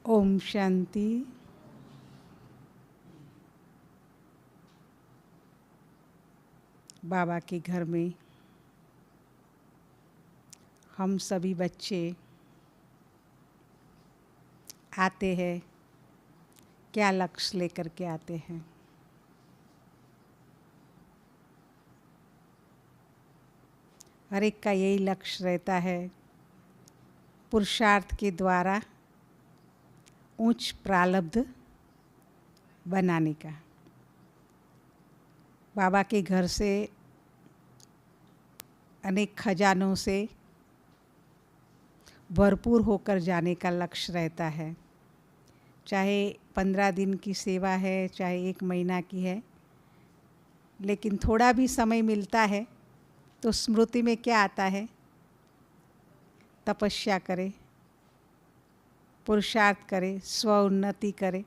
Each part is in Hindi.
ओम शांति। बाबा के घर में हम सभी बच्चे आते हैं। क्या लक्ष्य लेकर के आते हैं? हर एक का यही लक्ष्य रहता है, पुरुषार्थ के द्वारा उच्च प्रारब्ध बनाने का। बाबा के घर से अनेक खजानों से भरपूर होकर जाने का लक्ष्य रहता है। चाहे 15 दिन की सेवा है, चाहे 1 महीना की है, लेकिन थोड़ा भी समय मिलता है तो स्मृति में क्या आता है? तपस्या करे, पुरुषार्थ करे, स्व उन्नति करे।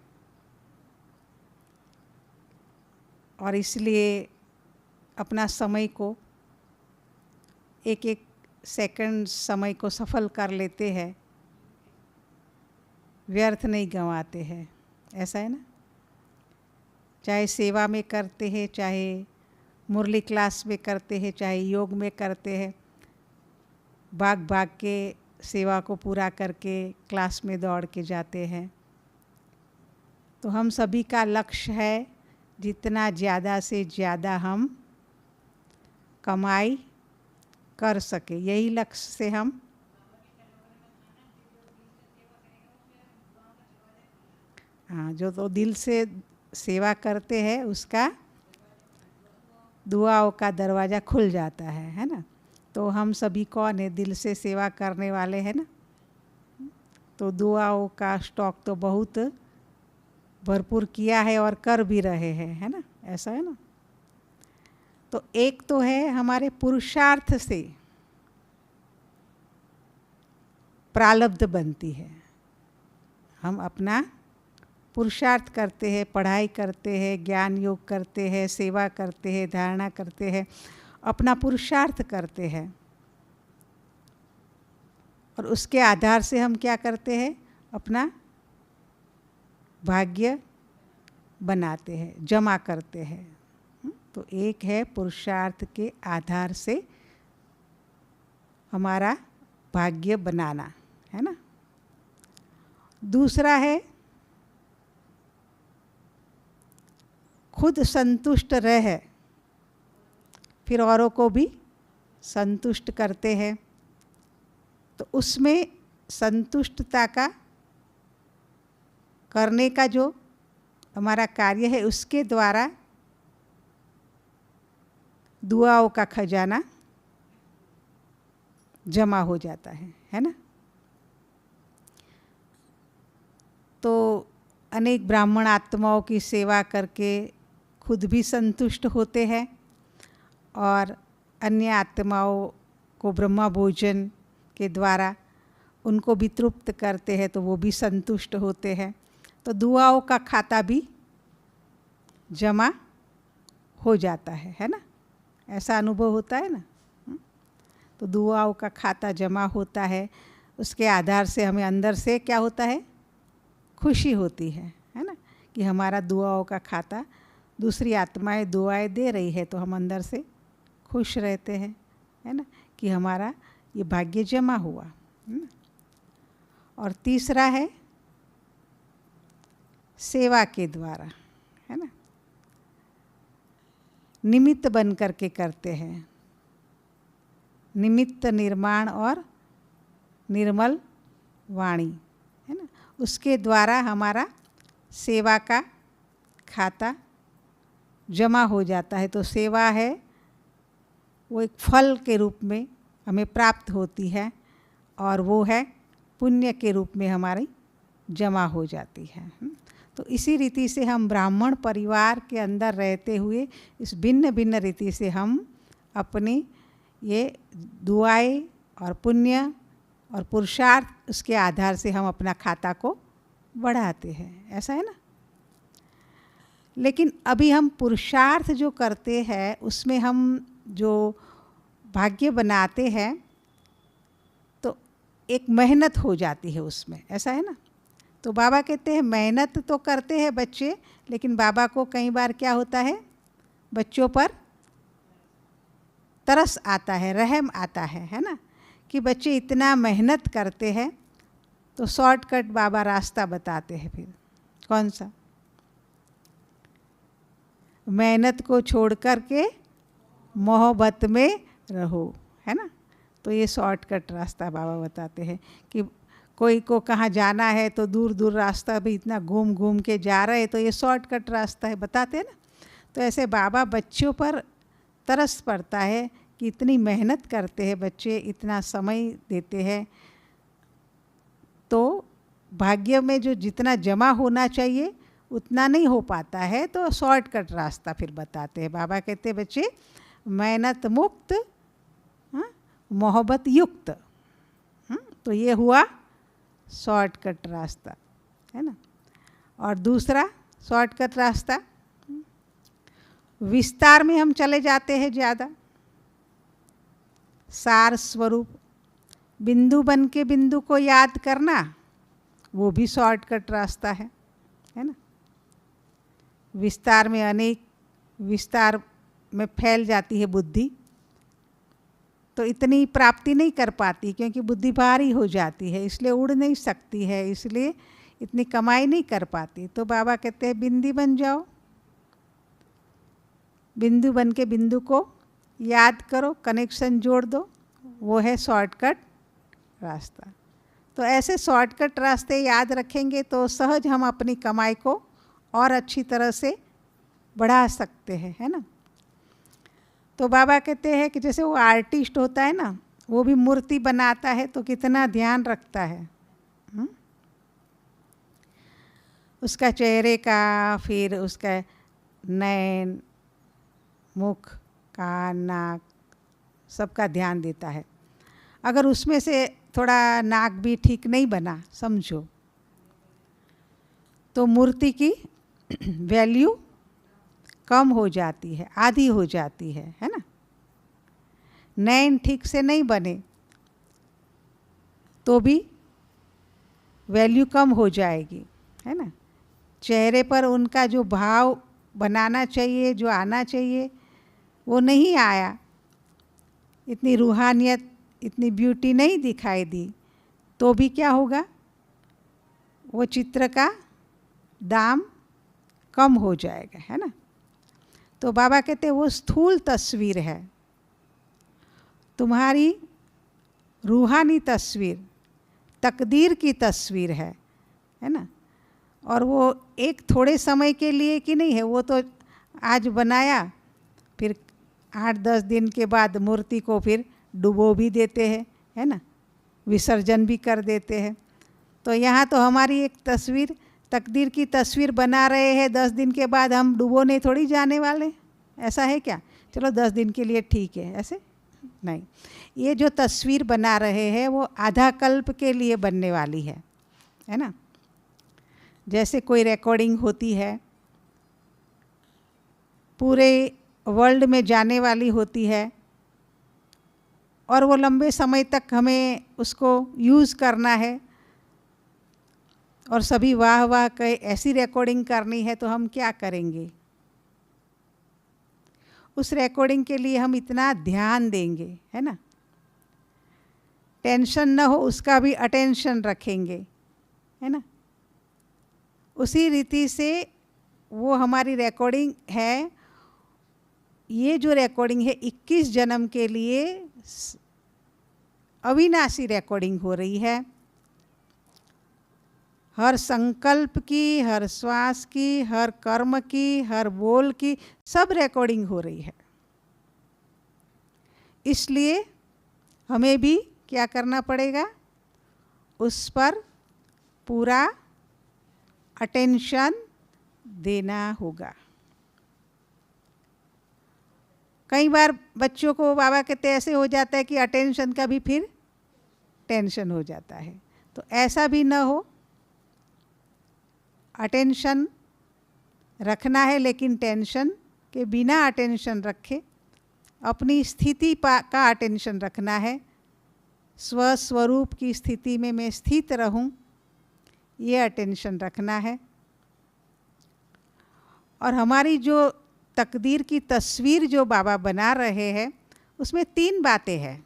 और इसलिए अपना समय को एक एक सेकंड समय को सफल कर लेते हैं, व्यर्थ नहीं गंवाते हैं। ऐसा है ना? चाहे सेवा में करते हैं, चाहे मुरली क्लास में करते हैं, चाहे योग में करते हैं, भाग भाग के सेवा को पूरा करके क्लास में दौड़ के जाते हैं। तो हम सभी का लक्ष्य है जितना ज़्यादा से ज़्यादा हम कमाई कर सके। यही लक्ष्य से हम जो तो दिल से सेवा करते हैं उसका दुआओं का दरवाज़ा खुल जाता है ना? तो हम सभी कौन है? दिल से सेवा करने वाले हैं ना? तो दुआओं का स्टॉक तो बहुत भरपूर किया है और कर भी रहे हैं, है ना? ऐसा है ना? तो एक तो है हमारे पुरुषार्थ से प्रारब्ध बनती है। हम अपना पुरुषार्थ करते हैं, पढ़ाई करते हैं, ज्ञान योग करते हैं, सेवा करते हैं, धारणा करते हैं, अपना पुरुषार्थ करते हैं। और उसके आधार से हम क्या करते हैं? अपना भाग्य बनाते हैं, जमा करते हैं। तो एक है पुरुषार्थ के आधार से हमारा भाग्य बनाना, है ना? दूसरा है खुद संतुष्ट रहे, फिर औरों को भी संतुष्ट करते हैं। तो उसमें संतुष्टता का करने का जो हमारा कार्य है, उसके द्वारा दुआओं का खजाना जमा हो जाता है ना? तो अनेक ब्राह्मण आत्माओं की सेवा करके खुद भी संतुष्ट होते हैं और अन्य आत्माओं को ब्रह्मा भोजन के द्वारा उनको भी तृप्त करते हैं, तो वो भी संतुष्ट होते हैं। तो दुआओं का खाता भी जमा हो जाता है ना? ऐसा अनुभव होता है ना? तो दुआओं का खाता जमा होता है, उसके आधार से हमें अंदर से क्या होता है? खुशी होती है ना? कि हमारा दुआओं का खाता, दूसरी आत्माएं दुआएं दे रही है तो हम अंदर से खुश रहते हैं, है ना? कि हमारा ये भाग्य जमा हुआ, है ना? और तीसरा है सेवा के द्वारा, है ना? निमित्त बन करके करते हैं। निमित्त निर्माण और निर्मल वाणी, है ना? उसके द्वारा हमारा सेवा का खाता जमा हो जाता है। तो सेवा है वो एक फल के रूप में हमें प्राप्त होती है और वो है पुण्य के रूप में हमारी जमा हो जाती है। तो इसी रीति से हम ब्राह्मण परिवार के अंदर रहते हुए इस भिन्न भिन्न रीति से हम अपनी ये दुआएं और पुण्य और पुरुषार्थ, उसके आधार से हम अपना खाता को बढ़ाते हैं। ऐसा है ना? लेकिन अभी हम पुरुषार्थ जो करते हैं उसमें हम जो भाग्य बनाते हैं तो एक मेहनत हो जाती है उसमें। ऐसा है ना? तो बाबा कहते हैं मेहनत तो करते हैं बच्चे, लेकिन बाबा को कई बार क्या होता है, बच्चों पर तरस आता है, रहम आता है ना, कि बच्चे इतना मेहनत करते हैं। तो शॉर्टकट बाबा रास्ता बताते हैं। फिर कौन सा? मेहनत को छोड़ कर के मोहब्बत में रहो, है ना। तो ये शॉर्टकट रास्ता बाबा बताते हैं कि कोई को कहाँ जाना है तो दूर दूर रास्ता भी इतना घूम घूम के जा रहे, तो ये शॉर्टकट रास्ता है, बताते हैं ना। तो ऐसे बाबा बच्चों पर तरस पड़ता है कि इतनी मेहनत करते हैं बच्चे, इतना समय देते हैं, तो भाग्य में जो जितना जमा होना चाहिए उतना नहीं हो पाता है। तो शॉर्टकट रास्ता फिर बताते हैं। बाबा कहते हैं बच्चे मेहनत मुक्त, मोहब्बत युक्त। तो ये हुआ शॉर्टकट रास्ता, है ना। और दूसरा शॉर्टकट रास्ता, विस्तार में हम चले जाते हैं ज़्यादा। सार स्वरूप बिंदु बन के बिंदु को याद करना, वो भी शॉर्टकट रास्ता है ना। विस्तार में अनेक विस्तार में फैल जाती है बुद्धि, तो इतनी प्राप्ति नहीं कर पाती, क्योंकि बुद्धि भारी हो जाती है, इसलिए उड़ नहीं सकती है, इसलिए इतनी कमाई नहीं कर पाती। तो बाबा कहते हैं बिंदी बन जाओ, बिंदु बन के बिंदु को याद करो, कनेक्शन जोड़ दो, वो है शॉर्टकट रास्ता। तो ऐसे शॉर्टकट रास्ते याद रखेंगे तो सहज हम अपनी कमाई को और अच्छी तरह से बढ़ा सकते हैं, है ना। तो बाबा कहते हैं कि जैसे वो आर्टिस्ट होता है ना, वो भी मूर्ति बनाता है तो कितना ध्यान रखता है उसका चेहरे का, फिर उसका नैन, मुख, कान, नाक, सबका ध्यान देता है। अगर उसमें से थोड़ा नाक भी ठीक नहीं बना समझो, तो मूर्ति की वैल्यू कम हो जाती है, आधी हो जाती है ना। नैन ठीक से नहीं बने तो भी वैल्यू कम हो जाएगी, है ना। चेहरे पर उनका जो भाव बनाना चाहिए, जो आना चाहिए, वो नहीं आया, इतनी रूहानियत, इतनी ब्यूटी नहीं दिखाई दी, तो भी क्या होगा, वो चित्र का दाम कम हो जाएगा, है ना। तो बाबा कहते हैं वो स्थूल तस्वीर है, तुम्हारी रूहानी तस्वीर तकदीर की तस्वीर है ना। और वो एक थोड़े समय के लिए कि नहीं है, वो तो आज बनाया, फिर 8-10 दिन के बाद मूर्ति को फिर डुबो भी देते हैं, है ना, विसर्जन भी कर देते हैं। तो यहाँ तो हमारी एक तस्वीर, तकदीर की तस्वीर बना रहे हैं, 10 दिन के बाद हम डुबोने थोड़ी जाने वाले, ऐसा है क्या। चलो 10 दिन के लिए ठीक है, ऐसे नहीं। ये जो तस्वीर बना रहे हैं वो आधा कल्प के लिए बनने वाली है ना। जैसे कोई रिकॉर्डिंग होती है, पूरे वर्ल्ड में जाने वाली होती है, और वो लंबे समय तक हमें उसको यूज़ करना है, और सभी वाह वाह कहे ऐसी रिकॉर्डिंग करनी है, तो हम क्या करेंगे, उस रिकॉर्डिंग के लिए हम इतना ध्यान देंगे, है ना। टेंशन न हो उसका भी अटेंशन रखेंगे, है ना। उसी रीति से वो हमारी रिकॉर्डिंग है, ये जो रिकॉर्डिंग है 21 जन्म के लिए अविनाशी रिकॉर्डिंग हो रही है। हर संकल्प की, हर श्वास की, हर कर्म की, हर बोल की, सब रिकॉर्डिंग हो रही है। इसलिए हमें भी क्या करना पड़ेगा, उस पर पूरा अटेंशन देना होगा। कई बार बच्चों को बाबा कहते ऐसे हो जाता है कि अटेंशन का भी फिर टेंशन हो जाता है, तो ऐसा भी न हो। अटेंशन रखना है, लेकिन टेंशन के बिना अटेंशन रखे, अपनी स्थिति का अटेंशन रखना है। स्वस्वरूप की स्थिति में मैं स्थित रहूं, ये अटेंशन रखना है। और हमारी जो तकदीर की तस्वीर जो बाबा बना रहे हैं उसमें 3 बातें हैं।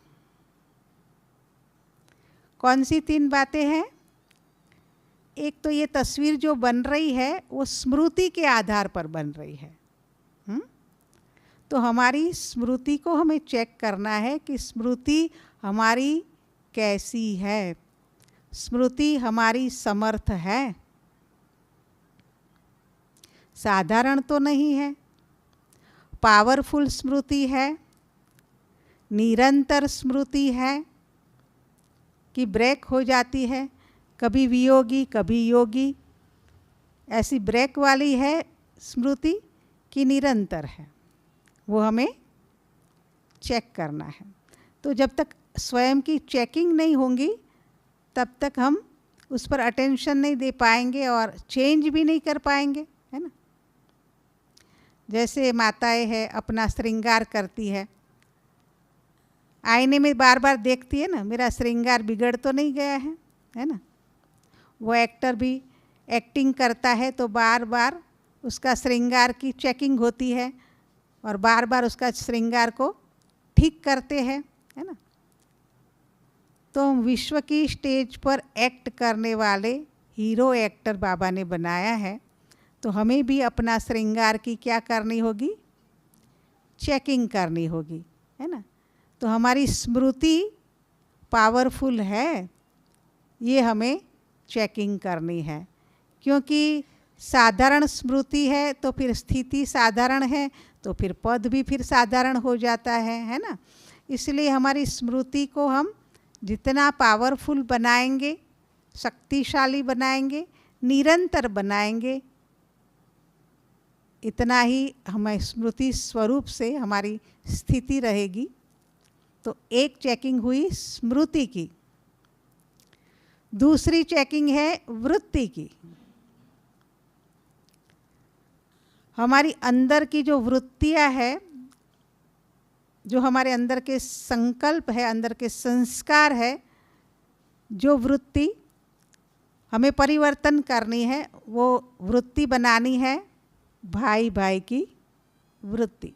कौन सी 3 बातें हैं? एक तो ये तस्वीर जो बन रही है वो स्मृति के आधार पर बन रही है। तो हमारी स्मृति को हमें चेक करना है कि स्मृति हमारी कैसी है, स्मृति हमारी समर्थ है, साधारण तो नहीं है, पावरफुल स्मृति है, निरंतर स्मृति है कि ब्रेक हो जाती है, कभी वियोगी कभी योगी, ऐसी ब्रेक वाली है स्मृति कि निरंतर है, वो हमें चेक करना है। तो जब तक स्वयं की चेकिंग नहीं होंगी तब तक हम उस पर अटेंशन नहीं दे पाएंगे और चेंज भी नहीं कर पाएंगे, है ना। जैसे माताएं हैं अपना श्रृंगार करती है, आईने में बार बार देखती है ना, मेरा श्रृंगार बिगड़ तो नहीं गया है ना। वो एक्टर भी एक्टिंग करता है तो बार बार उसका श्रृंगार की चेकिंग होती है और बार बार उसका श्रृंगार को ठीक करते हैं, है ना। तो विश्व की स्टेज पर एक्ट करने वाले हीरो एक्टर बाबा ने बनाया है, तो हमें भी अपना श्रृंगार की क्या करनी होगी? चेकिंग करनी होगी, है ना। तो हमारी स्मृति पावरफुल है, ये हमें चेकिंग करनी है, क्योंकि साधारण स्मृति है तो फिर स्थिति साधारण है तो फिर पद भी फिर साधारण हो जाता है ना। इसलिए हमारी स्मृति को हम जितना पावरफुल बनाएंगे, शक्तिशाली बनाएंगे, निरंतर बनाएंगे, इतना ही हमें स्मृति स्वरूप से हमारी स्थिति रहेगी। तो एक चेकिंग हुई स्मृति की, दूसरी चेकिंग है वृत्ति की। हमारी अंदर की जो वृत्तियां है, जो हमारे अंदर के संकल्प है, अंदर के संस्कार है, जो वृत्ति हमें परिवर्तन करनी है, वो वृत्ति बनानी है भाई भाई की वृत्ति।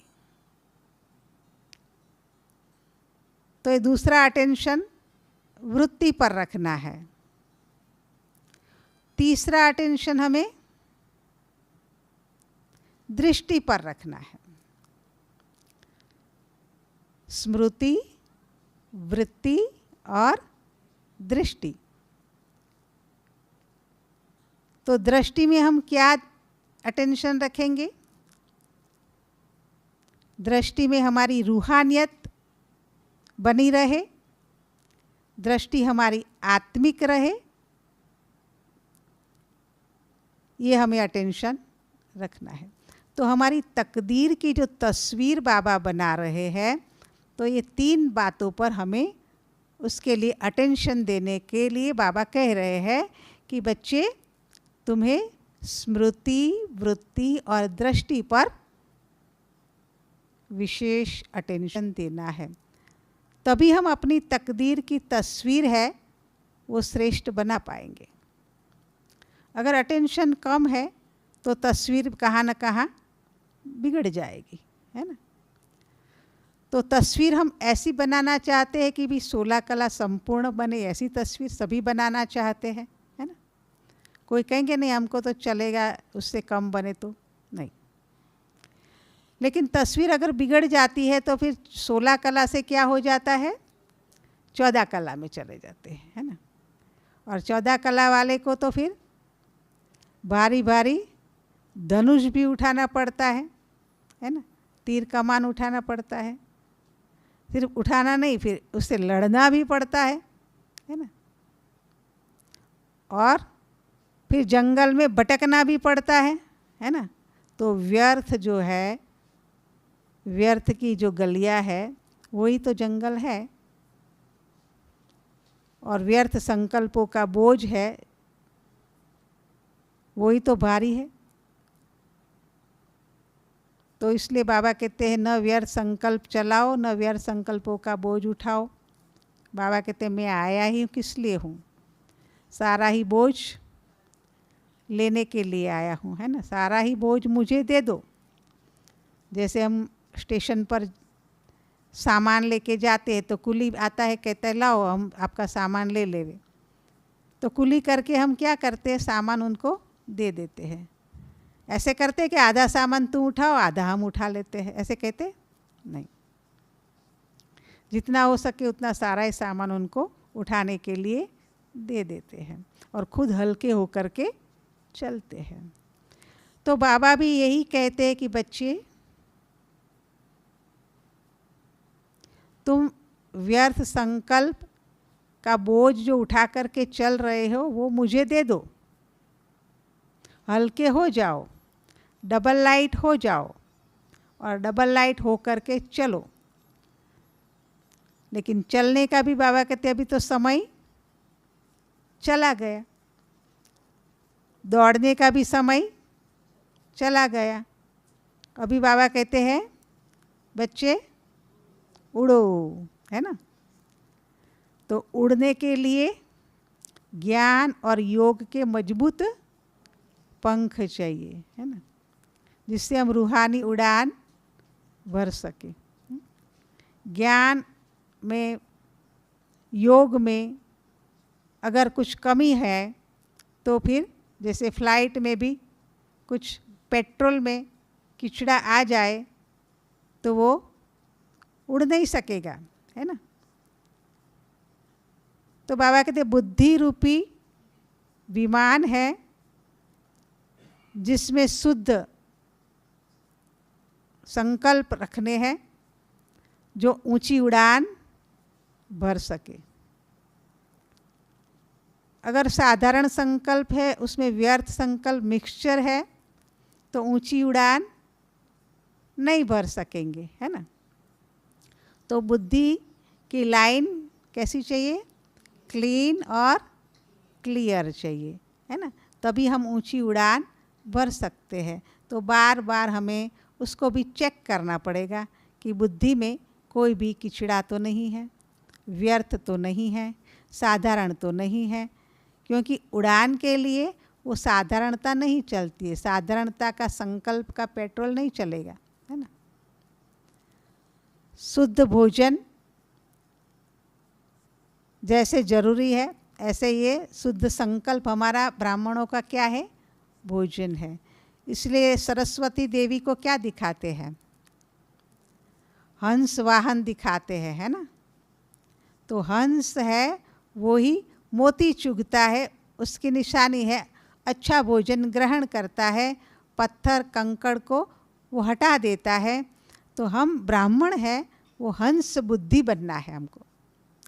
तो ये दूसरा अटेंशन वृत्ति पर रखना है। तीसरा अटेंशन हमें दृष्टि पर रखना है। स्मृति, वृत्ति और दृष्टि। तो दृष्टि में हम क्या अटेंशन रखेंगे? दृष्टि में हमारी रूहानियत बनी रहे, दृष्टि हमारी आत्मिक रहे, ये हमें अटेंशन रखना है। तो हमारी तकदीर की जो तस्वीर बाबा बना रहे हैं, तो ये 3 बातों पर हमें उसके लिए अटेंशन देने के लिए बाबा कह रहे हैं कि बच्चे, तुम्हें स्मृति, वृत्ति और दृष्टि पर विशेष अटेंशन देना है। तभी हम अपनी तकदीर की तस्वीर है वो श्रेष्ठ बना पाएंगे। अगर अटेंशन कम है तो तस्वीर कहाँ न कहाँ बिगड़ जाएगी, है ना। तो तस्वीर हम ऐसी बनाना चाहते हैं कि भी 16 कला संपूर्ण बने, ऐसी तस्वीर सभी बनाना चाहते हैं, है ना। कोई कहेंगे नहीं हमको तो चलेगा, उससे कम बने तो नहीं। लेकिन तस्वीर अगर बिगड़ जाती है तो फिर 16 कला से क्या हो जाता है? 14 कला में चले जाते हैं, है ना। और 14 कला वाले को तो फिर भारी भारी धनुष भी उठाना पड़ता है ना, तीर कमान उठाना पड़ता है। सिर्फ उठाना नहीं, फिर उससे लड़ना भी पड़ता है ना। और फिर जंगल में भटकना भी पड़ता है ना। तो व्यर्थ जो है, व्यर्थ की जो गलियां है वही तो जंगल है, और व्यर्थ संकल्पों का बोझ है वही तो भारी है। तो इसलिए बाबा कहते हैं न व्यर्थ संकल्प चलाओ, न व्यर्थ संकल्पों का बोझ उठाओ। बाबा कहते हैं मैं आया ही किस लिए हूँ, सारा ही बोझ लेने के लिए आया हूँ, है ना, सारा ही बोझ मुझे दे दो। जैसे हम स्टेशन पर सामान लेके जाते हैं तो कुली आता है, कहता है लाओ हम आपका सामान ले लेवे, तो कुली करके हम क्या करते हैं, सामान उनको दे देते हैं। ऐसे करते हैं कि आधा सामान तू उठाओ, आधा हम उठा लेते हैं, ऐसे कहते नहीं। जितना हो सके उतना सारा ही सामान उनको उठाने के लिए दे देते हैं और खुद हल्के होकर के चलते हैं। तो बाबा भी यही कहते हैं कि बच्चे, तुम व्यर्थ संकल्प का बोझ जो उठा करके चल रहे हो वो मुझे दे दो, हल्के हो जाओ, डबल लाइट हो जाओ और डबल लाइट हो करके चलो। लेकिन चलने का भी बाबा कहते अभी तो समय चला गया, दौड़ने का भी समय चला गया। अभी बाबा कहते हैं बच्चे उड़ो, है ना। तो उड़ने के लिए ज्ञान और योग के मजबूत पंख चाहिए, है ना, जिससे हम रूहानी उड़ान भर सके। ज्ञान में, योग में अगर कुछ कमी है तो फिर जैसे फ्लाइट में भी कुछ पेट्रोल में कीचड़ा आ जाए तो वो उड़ नहीं सकेगा, है ना। तो बाबा कहते बुद्धि रूपी विमान है जिसमें शुद्ध संकल्प रखने हैं जो ऊंची उड़ान भर सके। अगर साधारण संकल्प है, उसमें व्यर्थ संकल्प मिक्सचर है, तो ऊंची उड़ान नहीं भर सकेंगे, है ना। तो बुद्धि की लाइन कैसी चाहिए, क्लीन और क्लियर चाहिए, है ना, तभी हम ऊंची उड़ान भर सकते हैं। तो बार बार हमें उसको भी चेक करना पड़ेगा कि बुद्धि में कोई भी कीचड़ा तो नहीं है, व्यर्थ तो नहीं है, साधारण तो नहीं है, क्योंकि उड़ान के लिए वो साधारणता नहीं चलती है, साधारणता का संकल्प का पेट्रोल नहीं चलेगा, है ना। शुद्ध भोजन जैसे जरूरी है, ऐसे ये शुद्ध संकल्प हमारा ब्राह्मणों का क्या है, भोजन है। इसलिए सरस्वती देवी को क्या दिखाते हैं, हंस वाहन दिखाते हैं, है ना। तो हंस है वो ही मोती चुगता है, उसकी निशानी है, अच्छा भोजन ग्रहण करता है, पत्थर कंकड़ को वो हटा देता है। तो हम ब्राह्मण हैं, वो हंस बुद्धि बनना है हमको।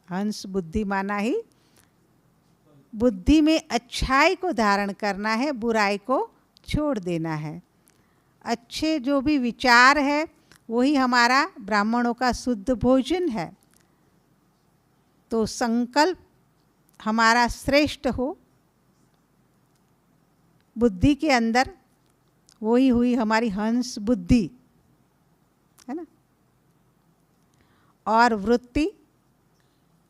हंस बुद्धि माना ही बुद्धि में अच्छाई को धारण करना है, बुराई को छोड़ देना है। अच्छे जो भी विचार है वही हमारा ब्राह्मणों का शुद्ध भोजन है। तो संकल्प हमारा श्रेष्ठ हो बुद्धि के अंदर, वही हुई हमारी हंस बुद्धि, है ना। और वृत्ति,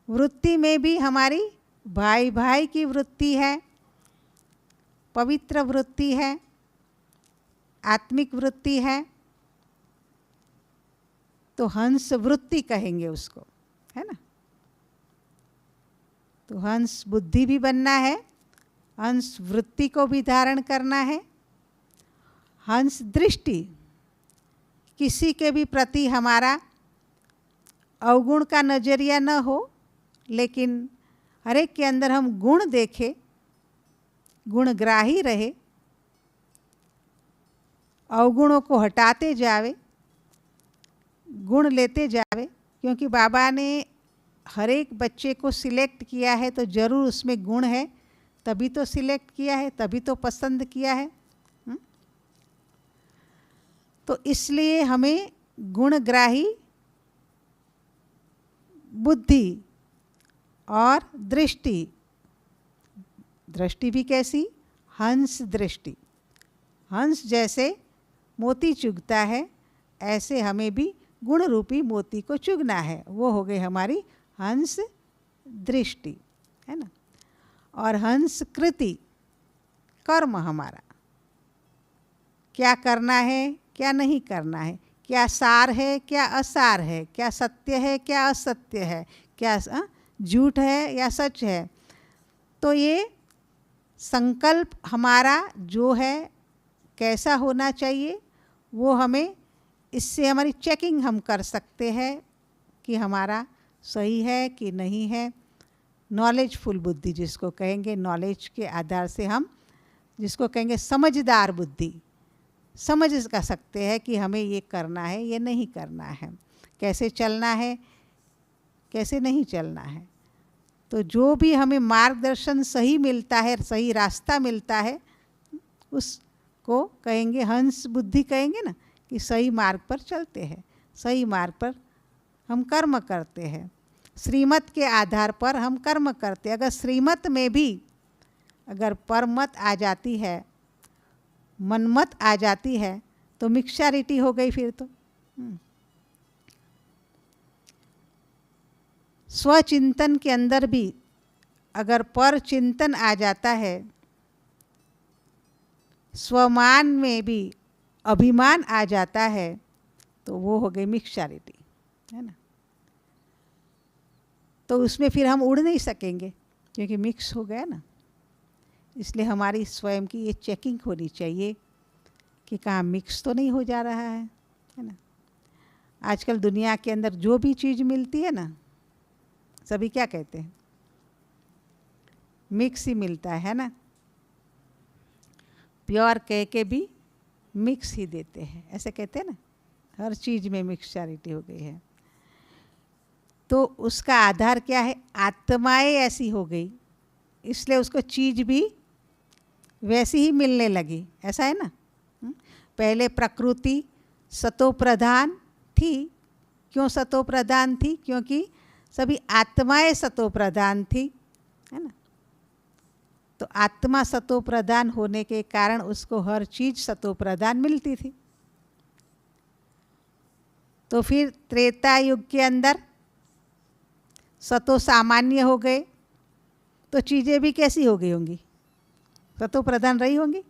वृत्ति में भी हमारी भाई भाई की वृत्ति है, पवित्र वृत्ति है, आत्मिक वृत्ति है, तो हंस वृत्ति कहेंगे उसको, है ना। तो हंस बुद्धि भी बनना है, हंस वृत्ति को भी धारण करना है। हंस दृष्टि, किसी के भी प्रति हमारा अवगुण का नजरिया न हो, लेकिन हर एक के अंदर हम गुण देखें, गुणग्राही रहे, अवगुणों को हटाते जावे, गुण लेते जावे। क्योंकि बाबा ने हर एक बच्चे को सिलेक्ट किया है तो जरूर उसमें गुण है, तभी तो सिलेक्ट किया है, तभी तो पसंद किया है। तो इसलिए हमें गुणग्राही बुद्धि और दृष्टि, दृष्टि भी कैसी, हंस दृष्टि, हंस जैसे मोती चुगता है ऐसे हमें भी गुण रूपी मोती को चुगना है, वो हो गई हमारी हंस दृष्टि, है ना। और हंस कृति, कर्म हमारा, क्या करना है क्या नहीं करना है, क्या सार है क्या असार है, क्या सत्य है क्या असत्य है, क्या झूठ है या सच है। तो ये संकल्प हमारा जो है कैसा होना चाहिए, वो हमें, इससे हमारी चेकिंग हम कर सकते हैं कि हमारा सही है कि नहीं है। नॉलेजफुल बुद्धि जिसको कहेंगे, नॉलेज के आधार से हम जिसको कहेंगे समझदार बुद्धि, समझ कर सकते हैं कि हमें ये करना है ये नहीं करना है, कैसे चलना है कैसे नहीं चलना है। तो जो भी हमें मार्गदर्शन सही मिलता है, सही रास्ता मिलता है, उसको कहेंगे हंस बुद्धि कहेंगे ना, कि सही मार्ग पर चलते हैं, सही मार्ग पर हम कर्म करते हैं, श्रीमत के आधार पर हम कर्म करते हैं। अगर श्रीमत में भी अगर परमत आ जाती है, मनमत आ जाती है, तो मिक्सचरिटी हो गई फिर तो। स्वचिंतन के अंदर भी अगर पर चिंतन आ जाता है, स्वमान में भी अभिमान आ जाता है, तो वो हो गई मिक्सचरिटी, है ना। तो उसमें फिर हम उड़ नहीं सकेंगे क्योंकि मिक्स हो गया ना। इसलिए हमारी स्वयं की ये चेकिंग होनी चाहिए कि कहाँ मिक्स तो नहीं हो जा रहा है ना। आजकल दुनिया के अंदर जो भी चीज़ मिलती है ना, सभी क्या कहते हैं, मिक्स ही मिलता है ना। प्योर कह के भी मिक्स ही देते हैं, ऐसे कहते हैं ना, हर चीज़ में मिक्सचरिटी हो गई है। तो उसका आधार क्या है, आत्माएं ऐसी हो गई, इसलिए उसको चीज़ भी वैसी ही मिलने लगी, ऐसा है ना। पहले प्रकृति सतो प्रधान थी, क्यों सतो प्रधान थी, क्योंकि सभी आत्माएं सतो प्रधान थी, है ना। तो आत्मा सतो प्रधान होने के कारण उसको हर चीज़ सतो प्रधान मिलती थी। तो फिर त्रेता युग के अंदर सतो सामान्य हो गए, तो चीज़ें भी कैसी हो गई होंगी, सतो प्रधान रही होंगी,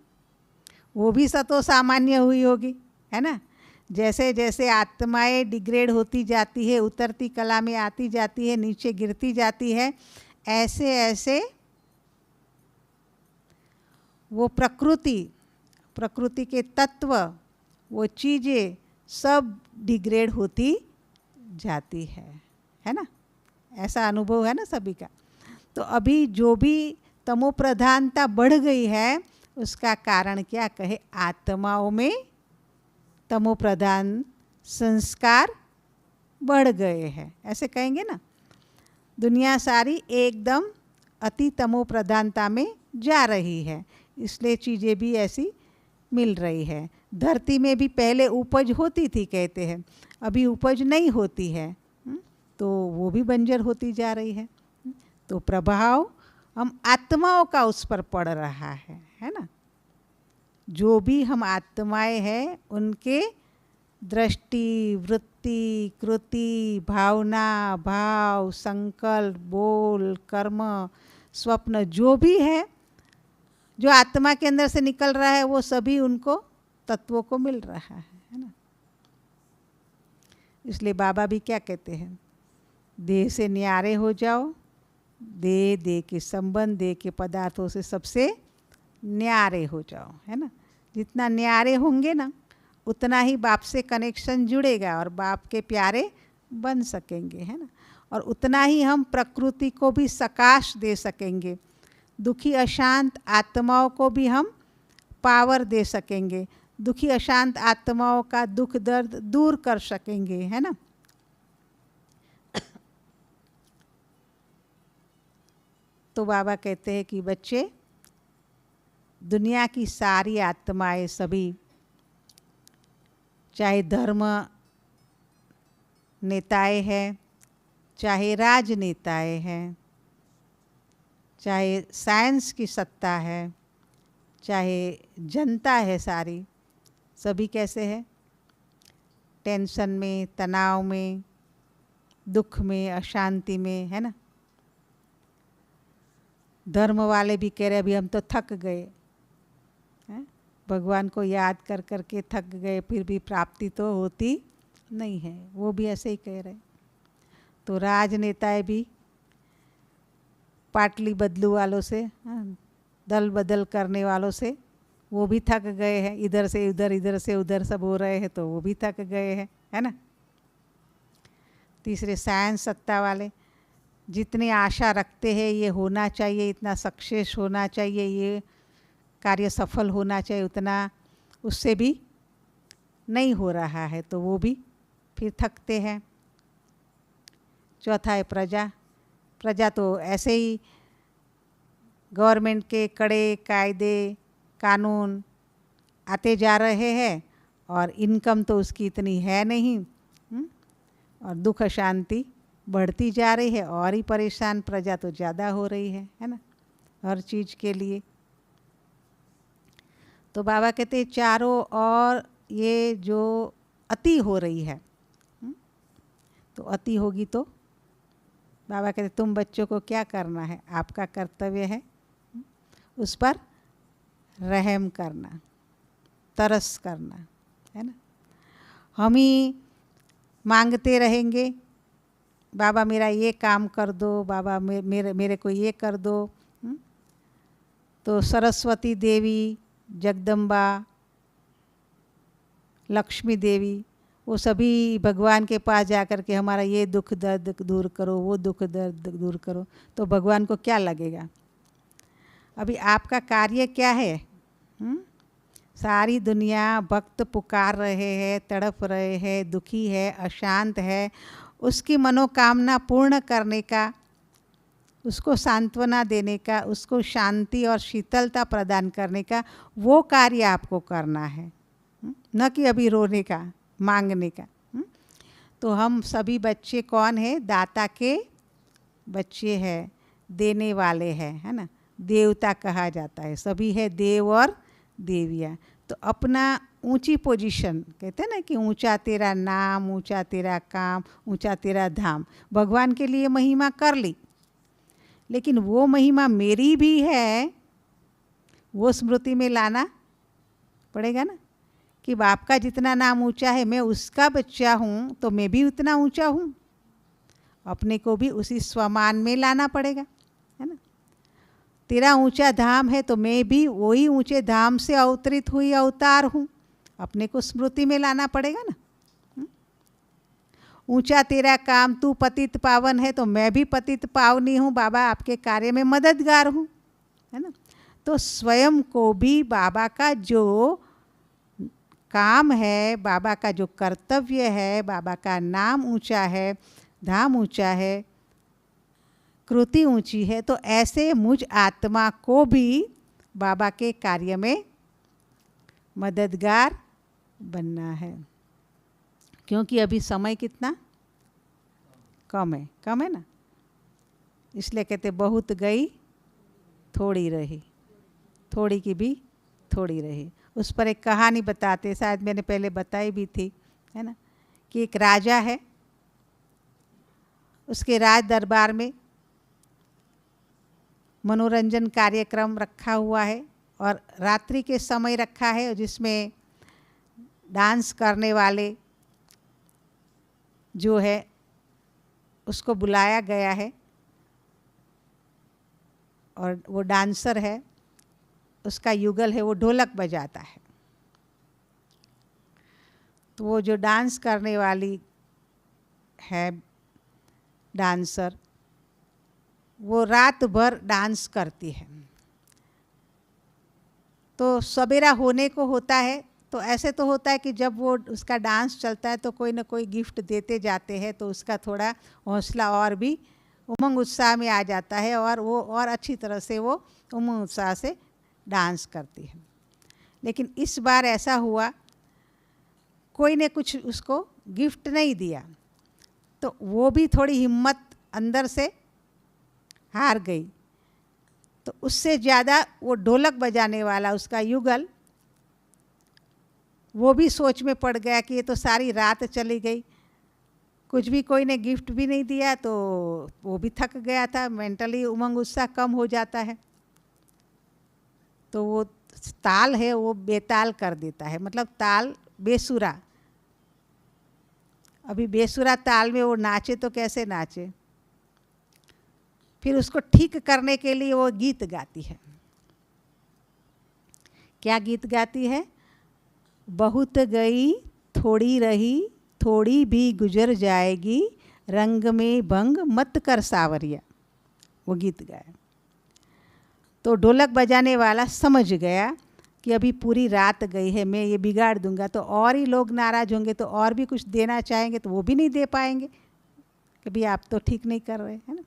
वो भी सतो सामान्य हुई होगी, है ना। जैसे जैसे आत्माएं डिग्रेड होती जाती है, उतरती कला में आती जाती है, नीचे गिरती जाती है, ऐसे ऐसे वो प्रकृति के तत्व, वो चीज़ें सब डिग्रेड होती जाती है ना। ऐसा अनुभव है ना सभी का। तो अभी जो भी तमो प्रधानता बढ़ गई है, उसका कारण क्या कहे, आत्माओं में तमो प्रधान संस्कार बढ़ गए हैं, ऐसे कहेंगे ना। दुनिया सारी एकदम अति तमो प्रधानता में जा रही है, इसलिए चीज़ें भी ऐसी मिल रही है। धरती में भी पहले उपज होती थी कहते हैं, अभी उपज नहीं होती है, तो वो भी बंजर होती जा रही है। तो प्रभाव हम आत्माओं का उस पर पड़ रहा है ना। जो भी हम आत्माएं हैं, उनके दृष्टि, वृत्ति, कृति, भावना, भाव, संकल्प, बोल, कर्म, स्वप्न जो भी है, जो आत्मा के अंदर से निकल रहा है, वो सभी उनको तत्वों को मिल रहा है ना। इसलिए बाबा भी क्या कहते हैं, देह से न्यारे हो जाओ, देह के संबंध, देह के पदार्थों से सबसे न्यारे हो जाओ, है ना। जितना न्यारे होंगे ना, उतना ही बाप से कनेक्शन जुड़ेगा और बाप के प्यारे बन सकेंगे, है ना। और उतना ही हम प्रकृति को भी सकाश दे सकेंगे, दुखी अशांत आत्माओं को भी हम पावर दे सकेंगे, दुखी अशांत आत्माओं का दुख दर्द दूर कर सकेंगे, है ना। तो बाबा कहते हैं कि बच्चे, दुनिया की सारी आत्माएं सभी, चाहे धर्म नेताएं हैं, चाहे राजनेताएं हैं, चाहे साइंस की सत्ता है, चाहे जनता है, सारी सभी कैसे है, टेंशन में, तनाव में, दुख में, अशांति में, है ना। धर्म वाले भी कह रहे अभी हम तो थक गए, हैं? भगवान को याद कर करके थक गए, फिर भी प्राप्ति तो होती नहीं है, वो भी ऐसे ही कह रहे। तो राजनेताएं भी पाटली बदलू वालों से, दल बदल करने वालों से वो भी थक गए हैं, इधर से उधर, इधर से उधर सब हो रहे हैं, तो वो भी थक गए हैं, है ना। तीसरे साइंस सत्ता वाले जितनी आशा रखते हैं ये होना चाहिए, इतना सक्सेस होना चाहिए, ये कार्य सफल होना चाहिए, उतना उससे भी नहीं हो रहा है, तो वो भी फिर थकते हैं। चौथा है प्रजा। प्रजा तो ऐसे ही गवर्नमेंट के कड़े कायदे कानून आते जा रहे हैं और इनकम तो उसकी इतनी है नहीं, और दुख शांति बढ़ती जा रही है, और ही परेशान प्रजा तो ज़्यादा हो रही है ना, हर चीज़ के लिए। तो बाबा कहते हैं चारों और ये जो अति हो रही है, तो अति होगी तो बाबा कहते तुम बच्चों को क्या करना है, आपका कर्तव्य है उस पर रहम करना, तरस करना, है ना। हम ही मांगते रहेंगे, बाबा मेरा ये काम कर दो, बाबा मेरे को ये कर दो, तो सरस्वती देवी, जगदम्बा, लक्ष्मी देवी, वो सभी भगवान के पास जाकर के हमारा ये दुख दर्द दूर करो, वो दुख दर्द दूर करो, तो भगवान को क्या लगेगा। अभी आपका कार्य क्या है? सारी दुनिया भक्त पुकार रहे हैं, तड़प रहे हैं, दुखी है, अशांत है, उसकी मनोकामना पूर्ण करने का, उसको सांत्वना देने का, उसको शांति और शीतलता प्रदान करने का, वो कार्य आपको करना है, न कि अभी रोने का, मांगने का। तो हम सभी बच्चे कौन है? दाता के बच्चे हैं, देने वाले हैं, है ना। देवता कहा जाता है, सभी है देव और देवियाँ। तो अपना ऊंची पोजीशन, कहते हैं ना कि ऊंचा तेरा नाम, ऊंचा तेरा काम, ऊंचा तेरा धाम, भगवान के लिए महिमा कर ली, लेकिन वो महिमा मेरी भी है, वो स्मृति में लाना पड़ेगा ना, कि बाप का जितना नाम ऊंचा है, मैं उसका बच्चा हूँ, तो मैं भी उतना ऊंचा हूँ, अपने को भी उसी स्वमान में लाना पड़ेगा, है ना। तेरा ऊंचा धाम है, तो मैं भी वही ऊंचे धाम से अवतरित हुई अवतार हूँ, अपने को स्मृति में लाना पड़ेगा ना। ऊंचा तेरा काम, तू पतित पावन है, तो मैं भी पतित पावनी हूँ, बाबा आपके कार्य में मददगार हूँ, है ना। तो स्वयं को भी बाबा का जो काम है, बाबा का जो कर्तव्य है, बाबा का नाम ऊंचा है, धाम ऊंचा है, कृति ऊंची है, तो ऐसे मुझ आत्मा को भी बाबा के कार्य में मददगार बनना है। क्योंकि अभी समय कितना कम है ना, इसलिए कहते बहुत गई थोड़ी रही, थोड़ी की भी थोड़ी रही। उस पर एक कहानी बताते, शायद मैंने पहले बताई भी थी, है ना, कि एक राजा है, उसके राज दरबार में मनोरंजन कार्यक्रम रखा हुआ है, और रात्रि के समय रखा है, जिसमें डांस करने वाले जो है उसको बुलाया गया है, और वो डांसर है, उसका युगल है, वो ढोलक बजाता है। तो वो जो डांस करने वाली है डांसर, वो रात भर डांस करती है। तो सवेरा होने को होता है, तो ऐसे तो होता है कि जब वो उसका डांस चलता है तो कोई ना कोई गिफ्ट देते जाते हैं, तो उसका थोड़ा हौसला और भी उमंग उत्साह में आ जाता है, और वो और अच्छी तरह से वो उमंग उत्साह से डांस करती है। लेकिन इस बार ऐसा हुआ, कोई ने कुछ उसको गिफ्ट नहीं दिया, तो वो भी थोड़ी हिम्मत अंदर से हार गई। तो उससे ज़्यादा वो ढोलक बजाने वाला उसका युगल, वो भी सोच में पड़ गया कि ये तो सारी रात चली गई, कुछ भी कोई ने गिफ्ट भी नहीं दिया, तो वो भी थक गया था, मेंटली उमंग उत्साह कम हो जाता है। तो वो ताल है वो बेताल कर देता है, मतलब ताल बेसुरा। अभी बेसुरा ताल में वो नाचे तो कैसे नाचे, फिर उसको ठीक करने के लिए वो गीत गाती है। क्या गीत गाती है? बहुत गई थोड़ी रही, थोड़ी भी गुजर जाएगी, रंग में भंग मत कर सावरिया, वो गीत गाया। तो ढोलक बजाने वाला समझ गया कि अभी पूरी रात गई है, मैं ये बिगाड़ दूंगा तो और ही लोग नाराज़ होंगे, तो और भी कुछ देना चाहेंगे तो वो भी नहीं दे पाएंगे, कभी आप तो ठीक नहीं कर रहे हैं ना।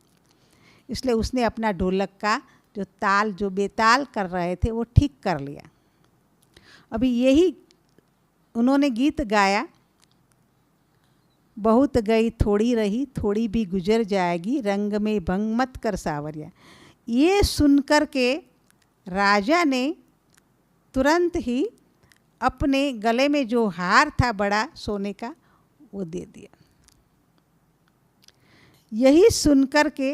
इसलिए उसने अपना ढोलक का जो ताल, जो बेताल कर रहे थे, वो ठीक कर लिया। अभी यही उन्होंने गीत गाया, बहुत गई थोड़ी रही, थोड़ी भी गुजर जाएगी, रंग में भंग मत कर सावरिया। ये सुनकर के राजा ने तुरंत ही अपने गले में जो हार था बड़ा सोने का, वो दे दिया। यही सुनकर के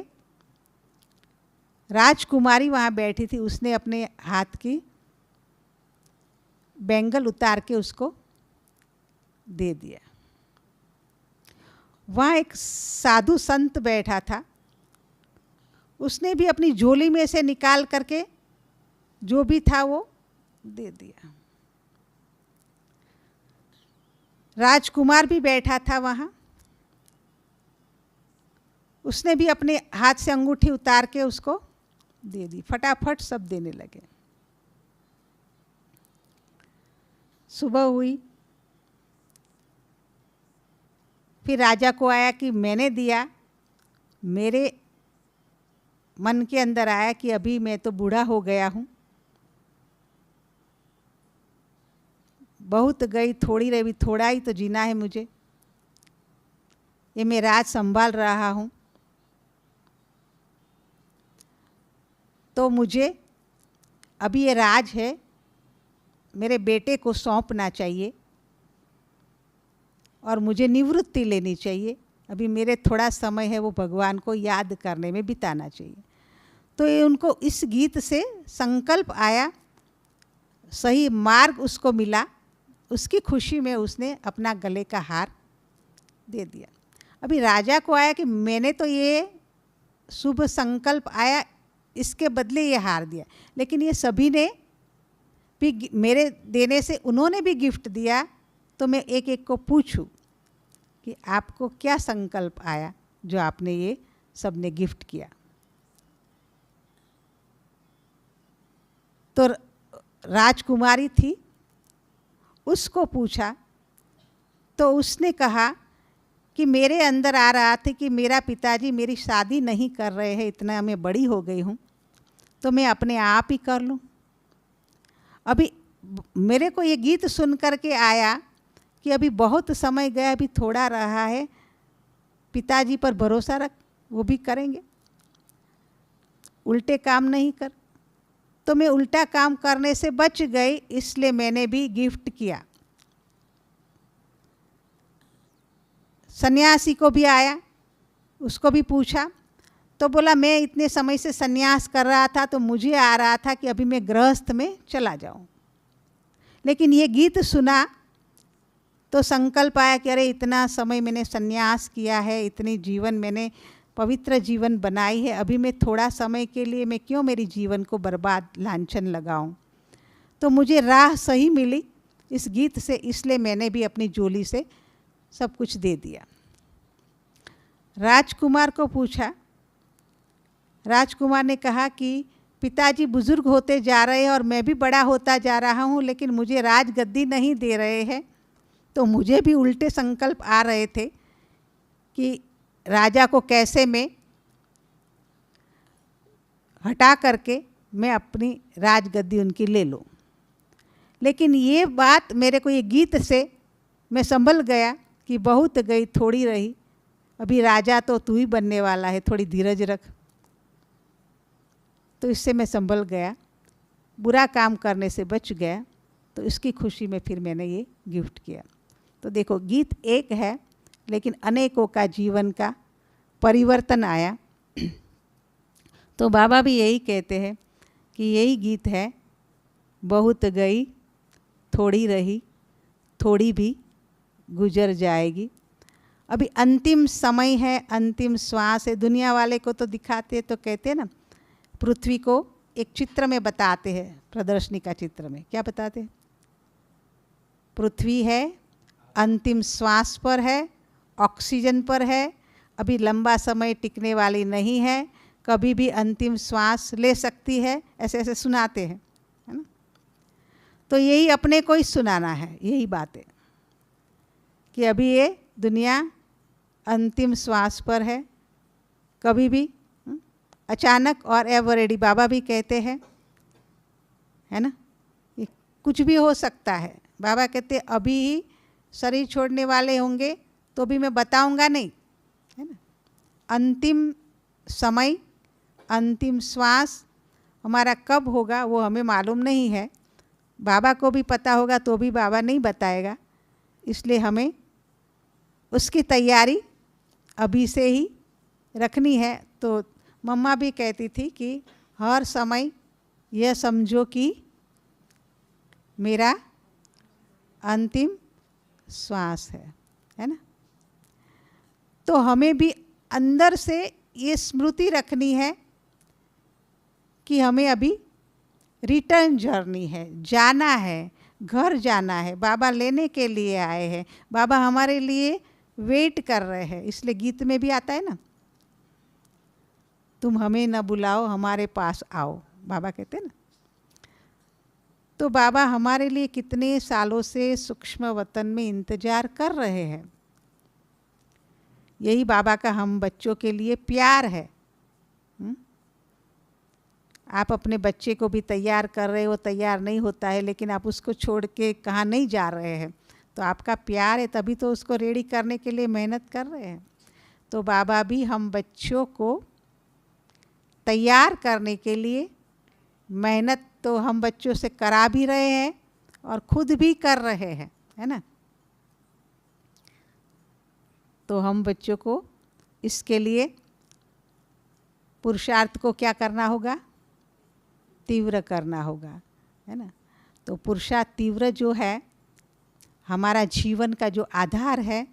राजकुमारी वहाँ बैठी थी, उसने अपने हाथ की बैंगल उतार के उसको दे दिया। वहाँ एक साधु संत बैठा था, उसने भी अपनी झोली में से निकाल करके जो भी था वो दे दिया। राजकुमार भी बैठा था वहाँ, उसने भी अपने हाथ से अंगूठी उतार के उसको दे दी। फटाफट सब देने लगे। सुबह हुई, फिर राजा को आया कि मैंने दिया, मेरे मन के अंदर आया कि अभी मैं तो बूढ़ा हो गया हूँ, बहुत गई थोड़ी रही, थोड़ा ही तो जीना है मुझे, ये मैं राज संभाल रहा हूँ, तो मुझे अभी ये राज है मेरे बेटे को सौंपना चाहिए और मुझे निवृत्ति लेनी चाहिए। अभी मेरे थोड़ा समय है वो भगवान को याद करने में बिताना चाहिए। तो ये उनको इस गीत से संकल्प आया, सही मार्ग उसको मिला, उसकी खुशी में उसने अपना गले का हार दे दिया। अभी राजा को आया कि मैंने तो ये शुभ संकल्प आया, इसके बदले ये हार दिया, लेकिन ये सभी ने भी मेरे देने से उन्होंने भी गिफ्ट दिया, तो मैं एक एक को पूछूं कि आपको क्या संकल्प आया जो आपने ये सबने गिफ्ट किया। तो राजकुमारी थी, उसको पूछा तो उसने कहा कि मेरे अंदर आ रहा था कि मेरा पिताजी मेरी शादी नहीं कर रहे हैं, इतना मैं बड़ी हो गई हूँ, तो मैं अपने आप ही कर लूँ। अभी मेरे को ये गीत सुन कर के आया कि अभी बहुत समय गया, अभी थोड़ा रहा है, पिताजी पर भरोसा रख, वो भी करेंगे, उल्टे काम नहीं कर। तो मैं उल्टा काम करने से बच गई, इसलिए मैंने भी गिफ्ट किया। सन्यासी को भी आया, उसको भी पूछा, तो बोला मैं इतने समय से सन्यास कर रहा था, तो मुझे आ रहा था कि अभी मैं गृहस्थ में चला जाऊं, लेकिन ये गीत सुना तो संकल्प आया कि अरे इतना समय मैंने सन्यास किया है, इतनी जीवन मैंने पवित्र जीवन बनाई है, अभी मैं थोड़ा समय के लिए मैं क्यों मेरी जीवन को बर्बाद लांछन लगाऊं। तो मुझे राह सही मिली इस गीत से, इसलिए मैंने भी अपनी झोली से सब कुछ दे दिया। राजकुमार को पूछा, राजकुमार ने कहा कि पिताजी बुजुर्ग होते जा रहे हैं और मैं भी बड़ा होता जा रहा हूँ, लेकिन मुझे राजगद्दी नहीं दे रहे हैं, तो मुझे भी उल्टे संकल्प आ रहे थे कि राजा को कैसे मैं हटा करके मैं अपनी राजगद्दी उनकी ले लूँ। लेकिन ये बात मेरे को ये गीत से मैं संभल गया कि बहुत गई थोड़ी रही, अभी राजा तो तू ही बनने वाला है, थोड़ी धीरज रख। तो इससे मैं संभल गया, बुरा काम करने से बच गया, तो इसकी खुशी में फिर मैंने ये गिफ्ट किया। तो देखो, गीत एक है लेकिन अनेकों का जीवन का परिवर्तन आया। तो बाबा भी यही कहते हैं कि यही गीत है बहुत गई थोड़ी रही, थोड़ी भी गुजर जाएगी। अभी अंतिम समय है, अंतिम श्वास है। दुनिया वाले को तो दिखाते तो कहते ना, पृथ्वी को एक चित्र में बताते हैं, प्रदर्शनी का चित्र में क्या बताते हैं? पृथ्वी है, अंतिम श्वास पर है, ऑक्सीजन पर है, अभी लंबा समय टिकने वाली नहीं है, कभी भी अंतिम श्वास ले सकती है, ऐसे ऐसे सुनाते हैं, है ना। तो यही अपने को ही सुनाना है, यही बात है कि अभी ये दुनिया अंतिम श्वास पर है, कभी भी अचानक और एवर रेडी, बाबा भी कहते हैं, है ना, ये कुछ भी हो सकता है। बाबा कहते अभी ही शरीर छोड़ने वाले होंगे तो भी मैं बताऊंगा नहीं, है ना। अंतिम समय, अंतिम श्वास हमारा कब होगा वो हमें मालूम नहीं है। बाबा को भी पता होगा तो भी बाबा नहीं बताएगा, इसलिए हमें उसकी तैयारी अभी से ही रखनी है। तो मम्मा भी कहती थी कि हर समय यह समझो कि मेरा अंतिम श्वास है ना। तो हमें भी अंदर से ये स्मृति रखनी है कि हमें अभी रिटर्न जर्नी है, जाना है, घर जाना है। बाबा लेने के लिए आए हैं, बाबा हमारे लिए वेट कर रहे हैं। इसलिए गीत में भी आता है ना, तुम हमें न बुलाओ हमारे पास आओ, बाबा कहते हैं ना। तो बाबा हमारे लिए कितने सालों से सूक्ष्म वतन में इंतजार कर रहे हैं। यही बाबा का हम बच्चों के लिए प्यार है। आप अपने बच्चे को भी तैयार कर रहे हो, तैयार नहीं होता है, लेकिन आप उसको छोड़ के कहाँ नहीं जा रहे हैं, तो आपका प्यार है, तभी तो उसको रेडी करने के लिए मेहनत कर रहे हैं। तो बाबा भी हम बच्चों को तैयार करने के लिए मेहनत तो हम बच्चों से करा भी रहे हैं और खुद भी कर रहे हैं, है ना। तो हम बच्चों को इसके लिए पुरुषार्थ को क्या करना होगा? तीव्र करना होगा, है ना। तो पुरुषार्थ तीव्र जो है, हमारा जीवन का जो आधार है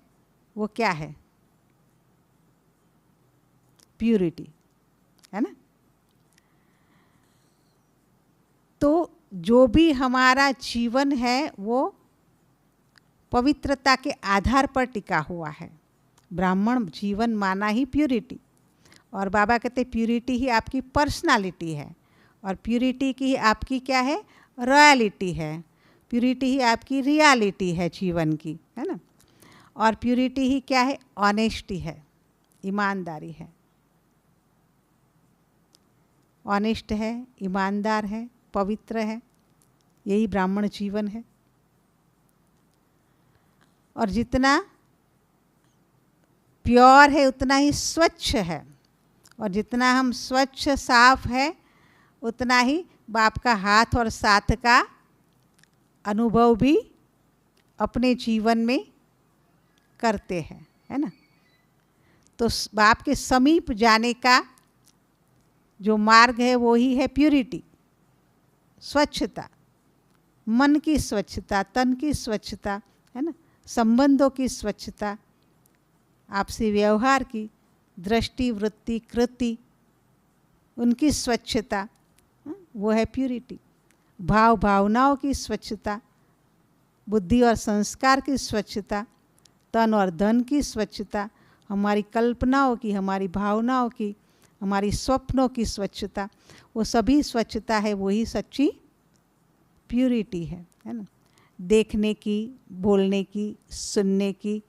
वो क्या है? प्यूरिटी, है ना। तो जो भी हमारा जीवन है वो पवित्रता के आधार पर टिका हुआ है। ब्राह्मण जीवन माना ही प्यूरिटी, और बाबा कहते प्यूरिटी ही आपकी पर्सनालिटी है, और प्यूरिटी की आपकी क्या है? रॉयलिटी है। प्यूरिटी ही आपकी रियलिटी है जीवन की, है ना। और प्यूरिटी ही क्या है? ऑनेस्टी है, ईमानदारी है। ऑनेस्ट है, ईमानदार है, पवित्र है, यही ब्राह्मण जीवन है। और जितना प्योर है उतना ही स्वच्छ है, और जितना हम स्वच्छ साफ है उतना ही बाप का हाथ और साथ का अनुभव भी अपने जीवन में करते हैं, है ना। तो बाप के समीप जाने का जो मार्ग है वो ही है प्यूरिटी, स्वच्छता, मन की स्वच्छता, तन की स्वच्छता, है ना, संबंधों की स्वच्छता, आपसी व्यवहार की, दृष्टि, वृत्ति, कृति, उनकी स्वच्छता, वो है प्यूरिटी। भाव भावनाओं की स्वच्छता, बुद्धि और संस्कार की स्वच्छता, तन और धन की स्वच्छता, हमारी कल्पनाओं की, हमारी भावनाओं की, हमारी स्वप्नों की स्वच्छता, वो सभी स्वच्छता है, वही सच्ची प्यूरिटी है ना। देखने की, बोलने की, सुनने की,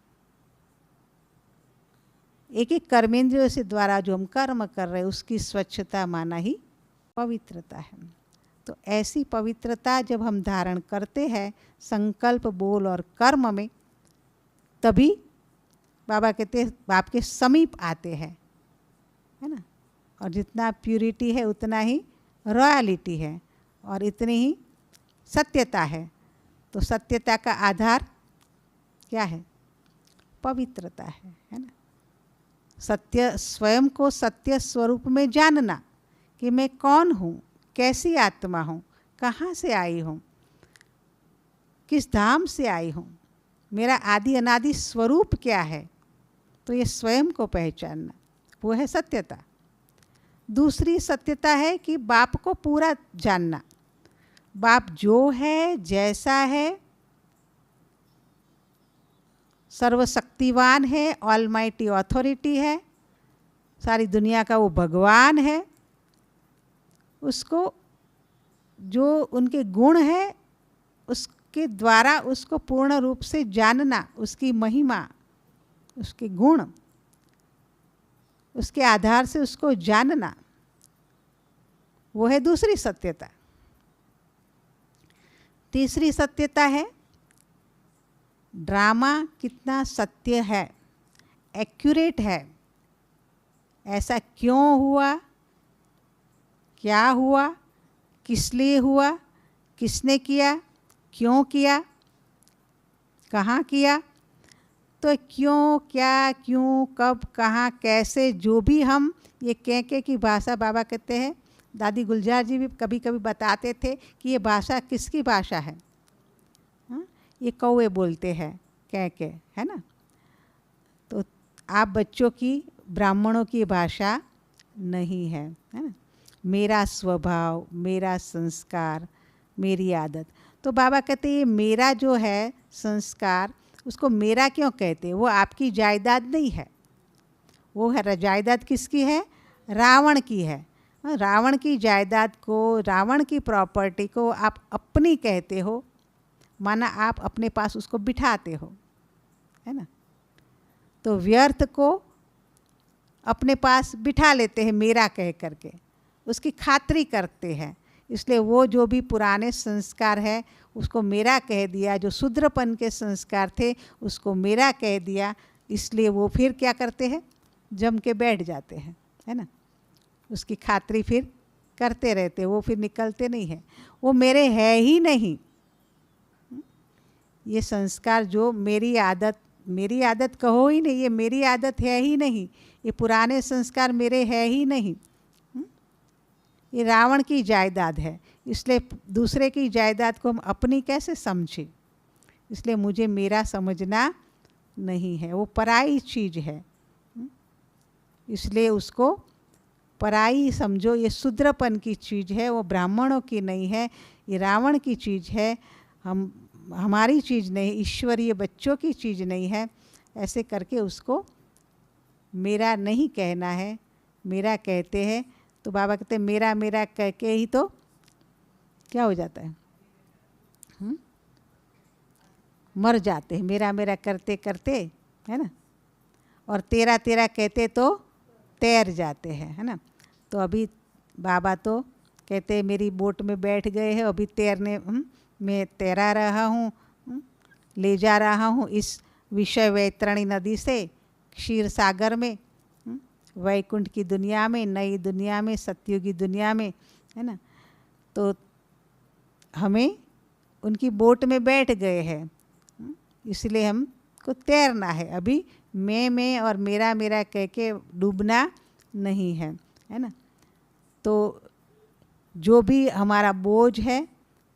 एक एक कर्मेंद्रियों से द्वारा जो हम कर्म कर रहे हैं उसकी स्वच्छता माना ही पवित्रता है। तो ऐसी पवित्रता जब हम धारण करते हैं संकल्प, बोल और कर्म में, तभी बाबा कहते हैं बाप के समीप आते हैं, है ना। और जितना प्यूरिटी है उतना ही रॉयलिटी है, और इतनी ही सत्यता है। तो सत्यता का आधार क्या है? पवित्रता है ना। सत्य, स्वयं को सत्य स्वरूप में जानना कि मैं कौन हूँ, कैसी आत्मा हूँ, कहाँ से आई हूँ, किस धाम से आई हूँ, मेरा आदि अनादि स्वरूप क्या है, तो ये स्वयं को पहचानना, वो है सत्यता। दूसरी सत्यता है कि बाप को पूरा जानना। बाप जो है, जैसा है, सर्वशक्तिवान है, ऑलमाइटी ऑथोरिटी है, सारी दुनिया का वो भगवान है। उसको जो उनके गुण है उसके द्वारा उसको पूर्ण रूप से जानना, उसकी महिमा, उसके गुण, उसके आधार से उसको जानना, वो है दूसरी सत्यता। तीसरी सत्यता है ड्रामा कितना सत्य है, एक्यूरेट है, ऐसा क्यों हुआ, क्या हुआ, किस लिए हुआ, किसने किया, क्यों किया, कहाँ किया। तो क्यों, क्या, क्यों, कब, कहाँ, कैसे, जो भी हम ये कह की भाषा, बाबा कहते हैं, दादी गुलजार जी भी कभी कभी बताते थे कि ये भाषा किसकी भाषा है। हाँ? ये कौवे बोलते हैं कह, है ना। तो आप बच्चों की, ब्राह्मणों की भाषा नहीं है ना। मेरा स्वभाव, मेरा संस्कार, मेरी आदत। तो बाबा कहते हैं ये मेरा जो है संस्कार, उसको मेरा क्यों कहते हैं, वो आपकी जायदाद नहीं है। वो है जायदाद किसकी है, रावण की है। रावण की जायदाद को, रावण की प्रॉपर्टी को आप अपनी कहते हो, माना आप अपने पास उसको बिठाते हो, है ना। तो व्यर्थ को अपने पास बिठा लेते हैं मेरा कह करके, उसकी खातिरी करते हैं। इसलिए वो जो भी पुराने संस्कार है उसको मेरा कह दिया, जो शूद्रपन के संस्कार थे उसको मेरा कह दिया। इसलिए वो फिर क्या करते हैं, जम के बैठ जाते हैं, है ना। उसकी खातिरी फिर करते रहते, वो फिर निकलते नहीं हैं। वो मेरे है ही नहीं। ये संस्कार जो मेरी आदत कहो ही नहीं, ये मेरी आदत है ही नहीं। ये पुराने संस्कार मेरे है ही नहीं। ये रावण की जायदाद है। इसलिए दूसरे की जायदाद को हम अपनी कैसे समझें। इसलिए मुझे मेरा समझना नहीं है, वो पराई चीज़ है। इसलिए उसको पराई समझो। ये शूद्रपन की चीज़ है, वो ब्राह्मणों की नहीं है, ये रावण की चीज़ है, हमारी चीज़ नहीं, ईश्वरीय बच्चों की चीज़ नहीं है। ऐसे करके उसको मेरा नहीं कहना है, मेरा कहते हैं। तो बाबा कहते हैं मेरा मेरा कह के ही तो क्या हो जाता है, मर जाते हैं। मेरा मेरा करते करते, है ना, और तेरा तेरा कहते तो तैर जाते हैं, है ना। तो अभी बाबा तो कहते हैं मेरी बोट में बैठ गए हैं, अभी तैरने मैं तैरा रहा हूँ, ले जा रहा हूँ इस विषय वैतरणी नदी से क्षीर सागर में, वैकुंठ की दुनिया में, नई दुनिया में, सतयुगी दुनिया में, है ना। तो हमें उनकी बोट में बैठ गए हैं, इसलिए हमको तैरना है। अभी मैं और मेरा मेरा कह के डूबना नहीं है, है ना। तो जो भी हमारा बोझ है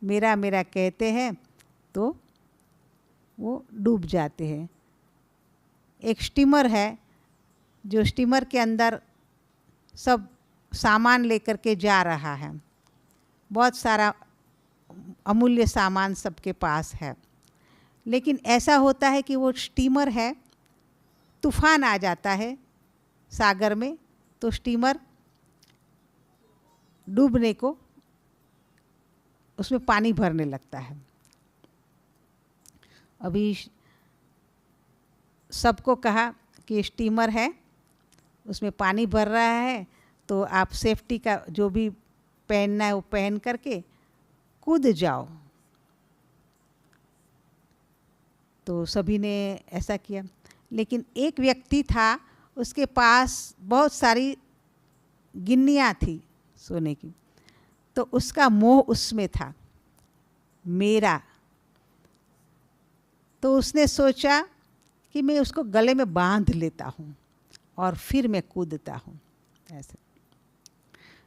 मेरा मेरा कहते हैं तो वो डूब जाते हैं। एक स्टीमर है, जो स्टीमर के अंदर सब सामान लेकर के जा रहा है, बहुत सारा अमूल्य सामान सबके पास है। लेकिन ऐसा होता है कि वो स्टीमर है, तूफान आ जाता है सागर में, तो स्टीमर डूबने को, उसमें पानी भरने लगता है। अभी सबको कहा कि स्टीमर है, उसमें पानी भर रहा है, तो आप सेफ्टी का जो भी पहनना है वो पहन करके कूद जाओ। तो सभी ने ऐसा किया। लेकिन एक व्यक्ति था, उसके पास बहुत सारी गिन्नियाँ थी सोने की, तो उसका मोह उसमें था, मेरा। तो उसने सोचा कि मैं उसको गले में बांध लेता हूँ और फिर मैं कूदता हूँ ऐसे।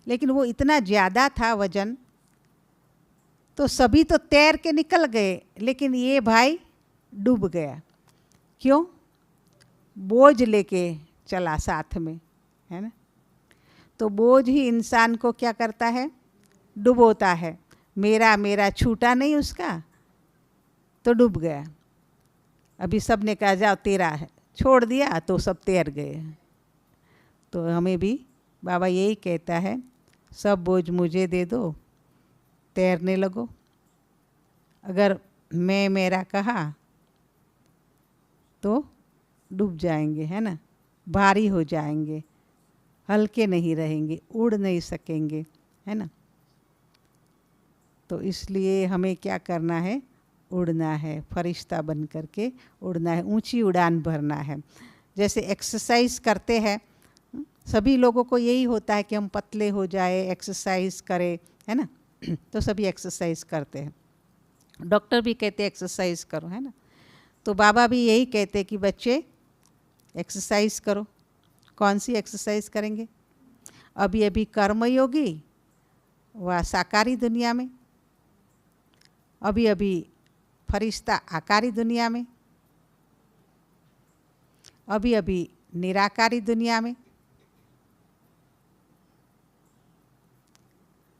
लेकिन वो इतना ज़्यादा था वजन तो सभी तो तैर के निकल गए, लेकिन ये भाई डूब गया। क्यों? बोझ लेके चला साथ में, है ना। तो बोझ ही इंसान को क्या करता है? डुबोता है। मेरा मेरा छूटा नहीं उसका, तो डूब गया। अभी सब ने कहा जाओ तेरा है, छोड़ दिया तो सब तैर गए। तो हमें भी बाबा यही कहता है, सब बोझ मुझे दे दो, तैरने लगो। अगर मैं मेरा कहा तो डूब जाएंगे, है ना, भारी हो जाएंगे, हल्के नहीं रहेंगे, उड़ नहीं सकेंगे, है ना। तो इसलिए हमें क्या करना है? उड़ना है, फरिश्ता बन करके उड़ना है, ऊंची उड़ान भरना है। जैसे एक्सरसाइज करते हैं, सभी लोगों को यही होता है कि हम पतले हो जाए, एक्सरसाइज करें, है ना। तो सभी एक्सरसाइज करते हैं, डॉक्टर भी कहते हैं एक्सरसाइज करो, है ना। तो बाबा भी यही कहते हैं कि बच्चे एक्सरसाइज करो। कौन सी एक्सरसाइज करेंगे? अभी अभी कर्मयोगी व साकारी दुनिया में, अभी अभी फरिश्ता आकारी दुनिया में, अभी अभी निराकारी दुनिया में।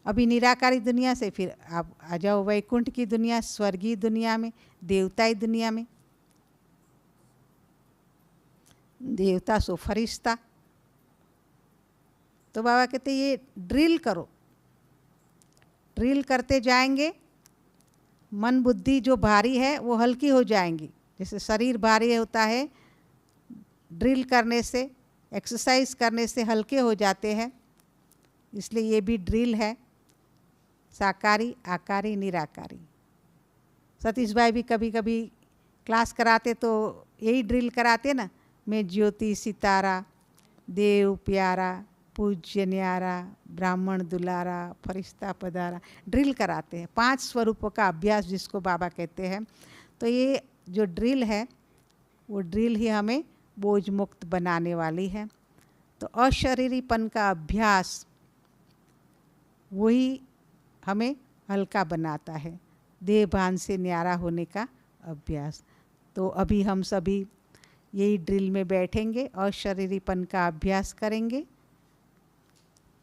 अभी निराकारी दुनिया से फिर आप आ जाओ वैकुंठ की दुनिया, स्वर्गीय दुनिया में, देवताई दुनिया में। देवता सो फरिश्ता। तो बाबा कहते ये ड्रिल करो, ड्रिल करते जाएंगे, मन बुद्धि जो भारी है वो हल्की हो जाएंगी। जैसे शरीर भारी होता है, ड्रिल करने से, एक्सरसाइज करने से हल्के हो जाते हैं। इसलिए ये भी ड्रिल है, साकारी, आकारी, निराकारी। सतीश भाई भी कभी कभी क्लास कराते तो यही ड्रिल कराते ना, मैं ज्योति सितारा, देव प्यारा, पूज्य न्यारा, ब्राह्मण दुलारा, फरिश्ता पधारा, ड्रिल कराते हैं। 5 स्वरूपों का अभ्यास जिसको बाबा कहते हैं। तो ये जो ड्रिल है वो ड्रिल ही हमें बोझ मुक्त बनाने वाली है। तो अशरीरीपन का अभ्यास वही हमें हल्का बनाता है, देह भान से न्यारा होने का अभ्यास। तो अभी हम सभी यही ड्रिल में बैठेंगे और शरीरीपन का अभ्यास करेंगे।